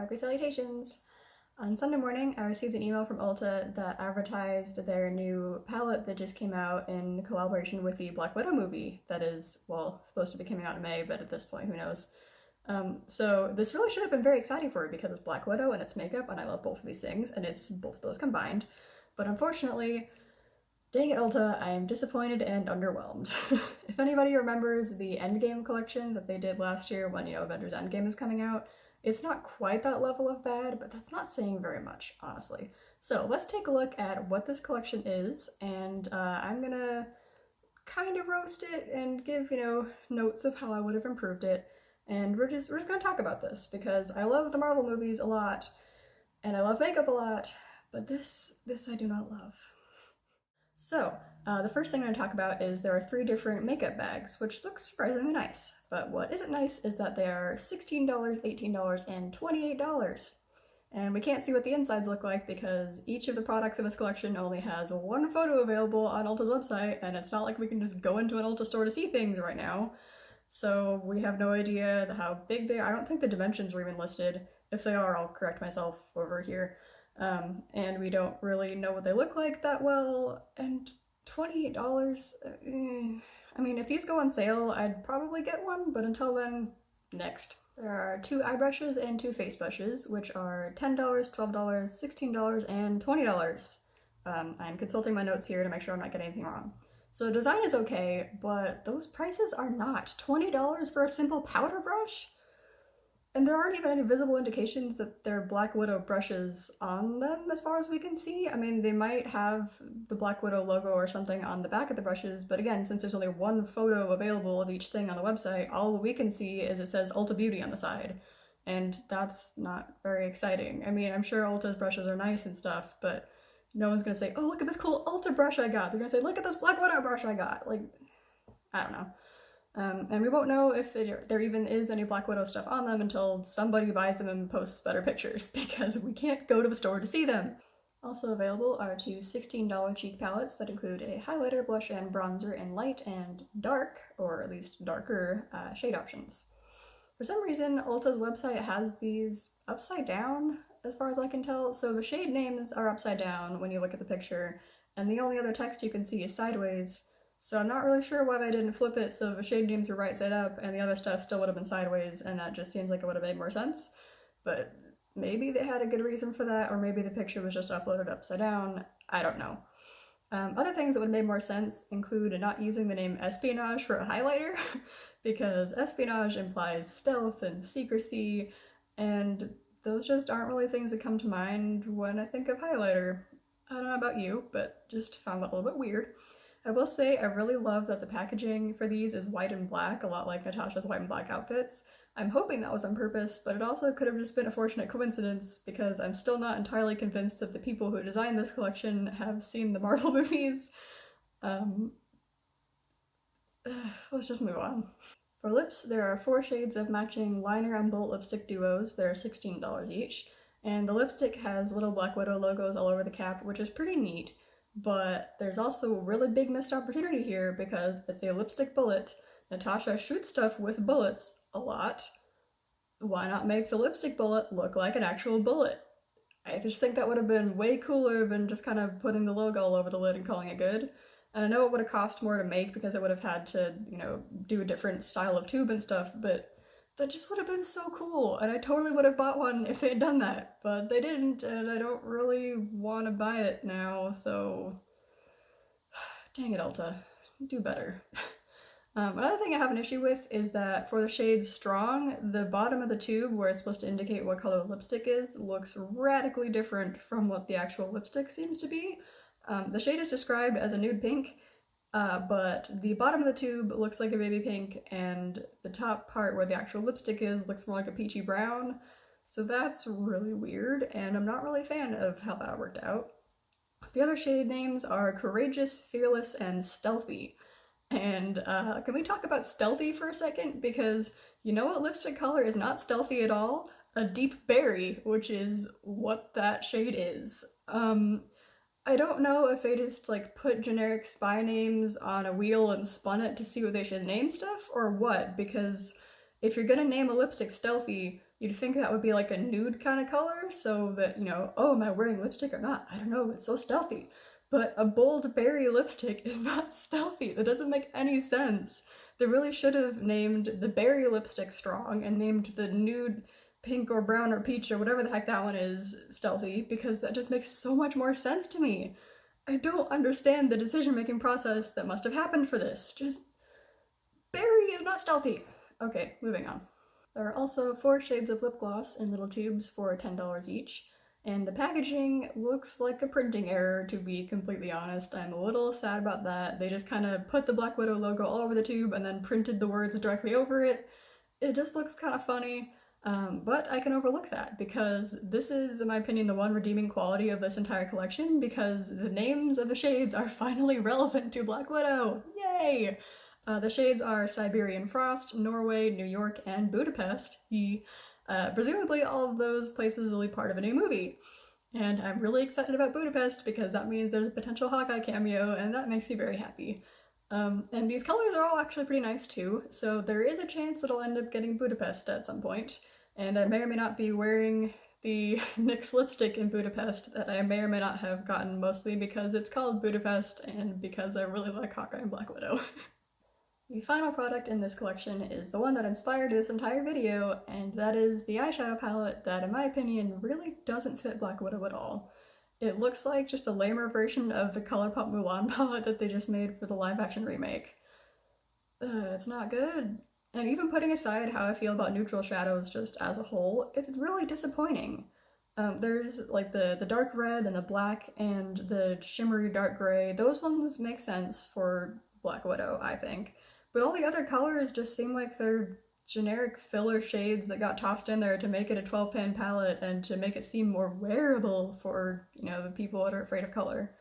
Sparkly salutations! On Sunday morning, I received an email from Ulta that advertised their new palette that just came out in collaboration with the Black Widow movie that is, well, supposed to be coming out in May, but at this point, who knows. So this really should have been very exciting for me because it's Black Widow and it's makeup, and I love both of these things, and it's both of those combined. But unfortunately, dang it, Ulta, I am disappointed and underwhelmed. If anybody remembers the Endgame collection that they did last year when, Avengers Endgame is coming out, it's not quite that level of bad, but that's not saying very much, honestly. So let's take a look at what this collection is, and I'm gonna kind of roast it and give, notes of how I would have improved it. And we're just gonna talk about this because I love the Marvel movies a lot, and I love makeup a lot, but this I do not love. So, the first thing I'm going to talk about is there are 3 different makeup bags, which looks surprisingly nice. But what isn't nice is that they are $16, $18, and $28. And we can't see what the insides look like because each of the products in this collection only has one photo available on Ulta's website, and it's not like we can just go into an Ulta store to see things right now. So we have no idea how big they are. I don't think the dimensions were even listed. If they are, I'll correct myself over here. And we don't really know what they look like that well, and $28, I mean, if these go on sale, I'd probably get one, but until then, next. There are 2 eye brushes and 2 face brushes, which are $10, $12, $16, and $20. I'm consulting my notes here to make sure I'm not getting anything wrong. So design is okay, but those prices are not. $20 for a simple powder brush? And there aren't even any visible indications that they're Black Widow brushes on them as far as we can see. I mean, they might have the Black Widow logo or something on the back of the brushes, but again, since there's only one photo available of each thing on the website, all we can see is it says Ulta Beauty on the side. And that's not very exciting. I mean, I'm sure Ulta's brushes are nice and stuff, but no one's gonna say, oh, look at this cool Ulta brush I got. They're gonna say, look at this Black Widow brush I got. Like, I don't know. And we won't know if there even is any Black Widow stuff on them until somebody buys them and posts better pictures, because we can't go to the store to see them. Also available are 2 $16 cheek palettes that include a highlighter, blush, and bronzer in light and dark, or at least darker, shade options. For some reason, Ulta's website has these upside down, as far as I can tell, so the shade names are upside down when you look at the picture, and the only other text you can see is sideways. So I'm not really sure why they didn't flip it so the shade names were right side up and the other stuff still would have been sideways, and that just seems like it would have made more sense. But maybe they had a good reason for that, or maybe the picture was just uploaded upside down. I don't know. Other things that would have made more sense include not using the name espionage for a highlighter, because espionage implies stealth and secrecy, and those just aren't really things that come to mind when I think of highlighter. I don't know about you, but just found that a little bit weird. I will say I really love that the packaging for these is white and black, a lot like Natasha's white and black outfits. I'm hoping that was on purpose, but it also could have just been a fortunate coincidence because I'm still not entirely convinced that the people who designed this collection have seen the Marvel movies. Let's just move on. For lips, there are 4 shades of matching liner and bullet lipstick duos. They're $16 each, and the lipstick has little Black Widow logos all over the cap, which is pretty neat. But there's also a really big missed opportunity here because it's a lipstick bullet. Natasha shoots stuff with bullets a lot. Why not make the lipstick bullet look like an actual bullet? I just think that would have been way cooler than just kind of putting the logo all over the lid and calling it good. And I know it would have cost more to make because it would have had to, do a different style of tube and stuff, but that just would have been so cool, and I totally would have bought one if they had done that, but they didn't, and I don't really want to buy it now, so dang it, Ulta, do better. Another thing I have an issue with is that for the shade Strong, the bottom of the tube where it's supposed to indicate what color the lipstick is looks radically different from what the actual lipstick seems to be. The shade is described as a nude pink, but the bottom of the tube looks like a baby pink, and the top part where the actual lipstick is looks more like a peachy brown, so that's really weird, and I'm not really a fan of how that worked out. The other shade names are Courageous, Fearless, and Stealthy. And can we talk about stealthy for a second? Because you know what lipstick color is not stealthy at all? A deep berry, which is what that shade is. I don't know if they just put generic spy names on a wheel and spun it to see what they should name stuff or what, because if you're gonna name a lipstick Stealthy, You'd think that would be like a nude kind of color, so that, you know, oh, am I wearing lipstick or not? I don't know, it's so stealthy. But a bold berry lipstick is not stealthy. That doesn't make any sense. They really should have named the berry lipstick strong and named the nude pink or brown or peach or whatever the heck that one is stealthy, because that just makes so much more sense to me. I don't understand the decision-making process that must have happened for this. Just, berry is not stealthy. Okay, moving on. There are also 4 shades of lip gloss in little tubes for $10 each, and the packaging looks like a printing error, to be completely honest. I'm a little sad about that. They just kind of put the Black Widow logo all over the tube and then printed the words directly over it. It just looks kind of funny, but I can overlook that because this is, in my opinion, the one redeeming quality of this entire collection, because the names of the shades are finally relevant to Black Widow! Yay! The shades are Siberian Frost, Norway, New York, and Budapest. Presumably all of those places will be part of a new movie. And I'm really excited about Budapest because that means there's a potential Hawkeye cameo, and that makes me very happy. And these colors are all actually pretty nice too, so there is a chance that I'll end up getting Budapest at some point. And I may or may not be wearing the NYX lipstick in Budapest that I may or may not have gotten, mostly because it's called Budapest and because I really like Hawkeye and Black Widow. The final product in this collection is the one that inspired this entire video, and that is the eyeshadow palette that, in my opinion, really doesn't fit Black Widow at all. It looks like just a lamer version of the ColourPop Mulan palette that they just made for the live-action remake. It's not good. And even putting aside how I feel about neutral shadows just as a whole, it's really disappointing. There's like the dark red and the black and the shimmery dark gray. Those ones make sense for Black Widow, I think. But all the other colors just seem like they're generic filler shades that got tossed in there to make it a 12-pan palette and to make it seem more wearable for, you know, the people that are afraid of color.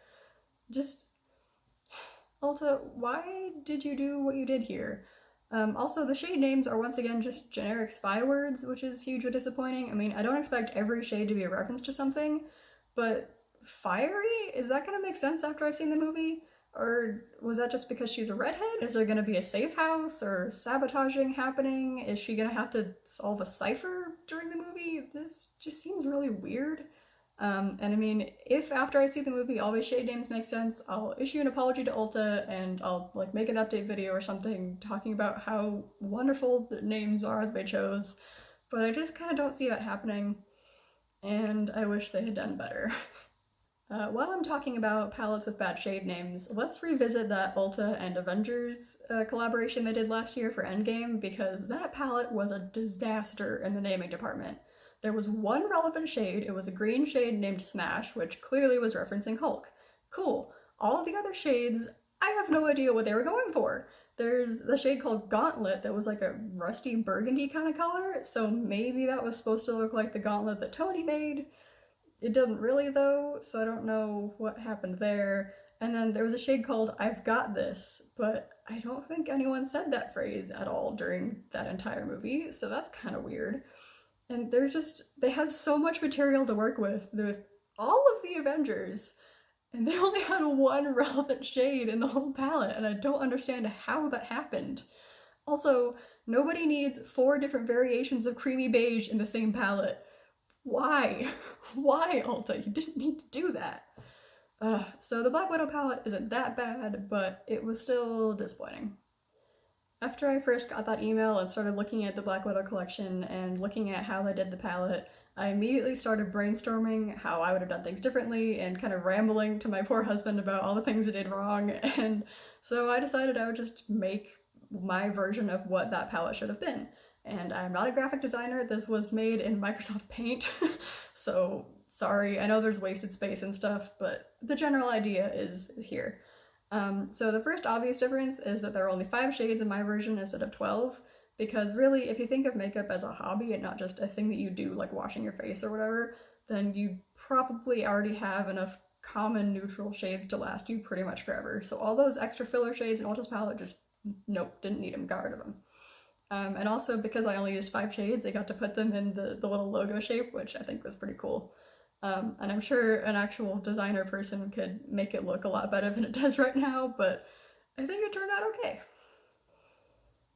Just, Ulta, why did you do what you did here? Also, the shade names are once again just generic spy words, which is hugely disappointing. I mean, I don't expect every shade to be a reference to something, but fiery? Is that gonna make sense after I've seen the movie? Or was that just because she's a redhead? Is there gonna be a safe house or sabotaging happening? Is she gonna have to solve a cipher during the movie? This just seems really weird. And I mean, if after I see the movie all these shade names make sense, I'll issue an apology to Ulta and I'll like make an update video or something talking about how wonderful the names are that they chose. But I just kind of don't see that happening, and I wish they had done better. While I'm talking about palettes with bad shade names, let's revisit that Ulta and Avengers collaboration they did last year for Endgame, because that palette was a disaster in the naming department. There was one relevant shade, it was a green shade named Smash, which clearly was referencing Hulk. Cool. All the other shades, I have no idea what they were going for. There's the shade called Gauntlet that was like a rusty burgundy kind of color, so maybe that was supposed to look like the gauntlet that Tony made. It doesn't really though, so I don't know what happened there. And then there was a shade called I've Got This, but I don't think anyone said that phrase at all during that entire movie, so that's kind of weird. And they had so much material to work with all of the Avengers, and they only had one relevant shade in the whole palette, and I don't understand how that happened. Also, nobody needs 4 different variations of creamy beige in the same palette. Why? Why, Ulta? You didn't need to do that. So the Black Widow palette isn't that bad, but it was still disappointing. After I first got that email and started looking at the Black Widow collection and looking at how they did the palette, I immediately started brainstorming how I would have done things differently and kind of rambling to my poor husband about all the things I did wrong, and so I decided I would just make my version of what that palette should have been. And I'm not a graphic designer, this was made in Microsoft Paint, so sorry, I know there's wasted space and stuff, but the general idea is here. So the first obvious difference is that there are only 5 shades in my version instead of 12, because really, if you think of makeup as a hobby and not just a thing that you do like washing your face or whatever, then you probably already have enough common neutral shades to last you pretty much forever. So all those extra filler shades in Ulta's palette, just nope, didn't need them, got rid of them. And also, because I only used 5 shades, I got to put them in the little logo shape, which I think was pretty cool. And I'm sure an actual designer person could make it look a lot better than it does right now, but I think it turned out okay.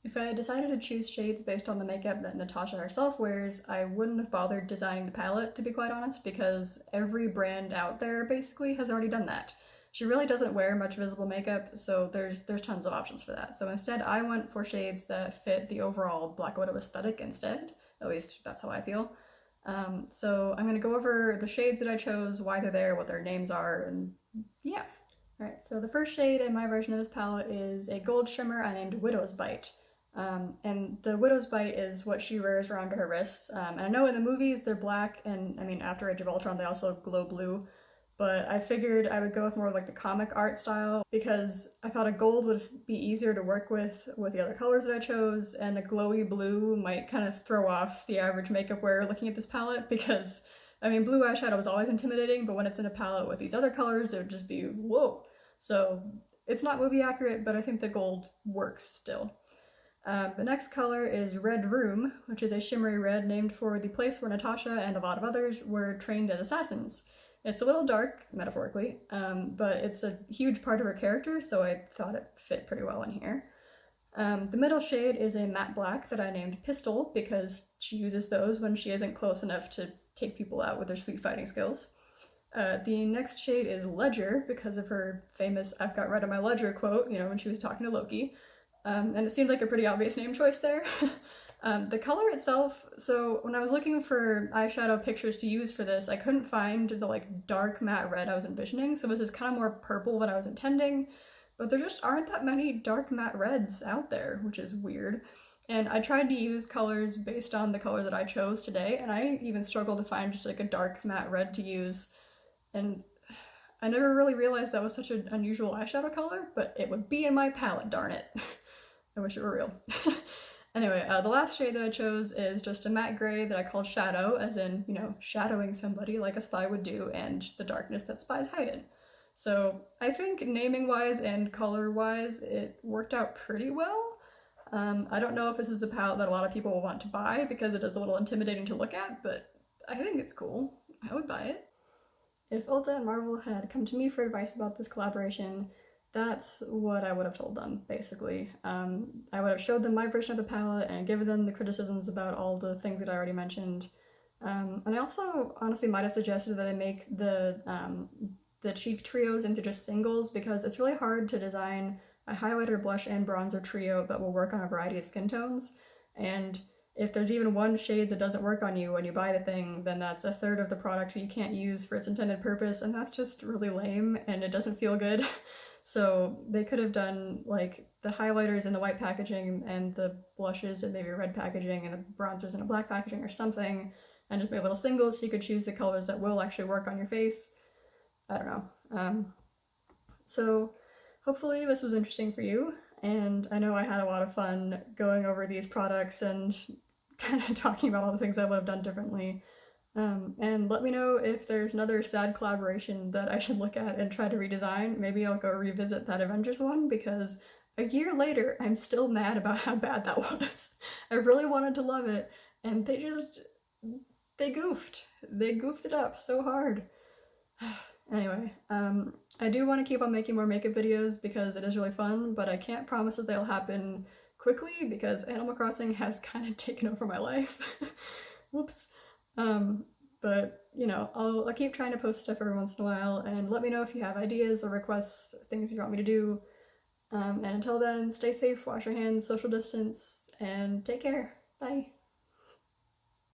If I had decided to choose shades based on the makeup that Natasha herself wears, I wouldn't have bothered designing the palette, to be quite honest, because every brand out there basically has already done that. She really doesn't wear much visible makeup, so there's tons of options for that. So instead, I went for shades that fit the overall Black Widow aesthetic instead. At least that's how I feel. So I'm going to go over the shades that I chose, why they're there, what their names are, and yeah. Alright, so the first shade in my version of this palette is a gold shimmer I named Widow's Bite. And the Widow's Bite is what she wears around her wrists. And I know in the movies they're black, and I mean after Age of Ultron they also glow blue, but I figured I would go with more like the comic art style because I thought a gold would be easier to work with the other colors that I chose, and a glowy blue might kind of throw off the average makeup wearer looking at this palette because, I mean, blue eyeshadow is always intimidating, but when it's in a palette with these other colors, it would just be whoa. So it's not movie accurate, but I think the gold works still. The next color is Red Room, which is a shimmery red named for the place where Natasha and a lot of others were trained as assassins. It's a little dark, metaphorically, but it's a huge part of her character, so I thought it fit pretty well in here. The middle shade is a matte black that I named Pistol because she uses those when she isn't close enough to take people out with her sweet fighting skills. The next shade is Ledger because of her famous "I've got red on my ledger" quote, you know, when she was talking to Loki. And it seemed like a pretty obvious name choice there. The color itself, so when I was looking for eyeshadow pictures to use for this, I couldn't find the like dark matte red I was envisioning, so this is kind of more purple than I was intending, but there just aren't that many dark matte reds out there, which is weird. And I tried to use colors based on the color that I chose today, and I even struggled to find just like a dark matte red to use, and I never really realized that was such an unusual eyeshadow color, but it would be in my palette, darn it. I wish it were real. Anyway, the last shade that I chose is just a matte gray that I called Shadow, as in, you know, shadowing somebody like a spy would do, and the darkness that spies hide in. So I think naming-wise and color-wise, it worked out pretty well. I don't know if this is a palette that a lot of people will want to buy because it is a little intimidating to look at, but I think it's cool. I would buy it. If Ulta and Marvel had come to me for advice about this collaboration, that's what I would have told them, basically. I would have showed them my version of the palette and given them the criticisms about all the things that I already mentioned. And I also honestly might have suggested that they make the cheek trios into just singles because it's really hard to design a highlighter, blush, and bronzer trio that will work on a variety of skin tones. And if there's even one shade that doesn't work on you when you buy the thing, then that's a third of the product you can't use for its intended purpose, and that's just really lame and it doesn't feel good. So they could have done like the highlighters in the white packaging and the blushes in maybe red packaging and the bronzers in a black packaging or something, and just made little singles so you could choose the colors that will actually work on your face. I don't know. So hopefully this was interesting for you, and I know I had a lot of fun going over these products and kind of talking about all the things I would have done differently. And let me know if there's another sad collaboration that I should look at and try to redesign. Maybe I'll go revisit that Avengers one because a year later I'm still mad about how bad that was. I really wanted to love it and they goofed. They goofed it up so hard. Anyway, I do want to keep on making more makeup videos because it is really fun, but I can't promise that they'll happen quickly because Animal Crossing has kind of taken over my life. Whoops. But you know, I'll keep trying to post stuff every once in a while, and let me know if you have ideas or requests, things you want me to do. And until then, stay safe, wash your hands, social distance, and take care. Bye.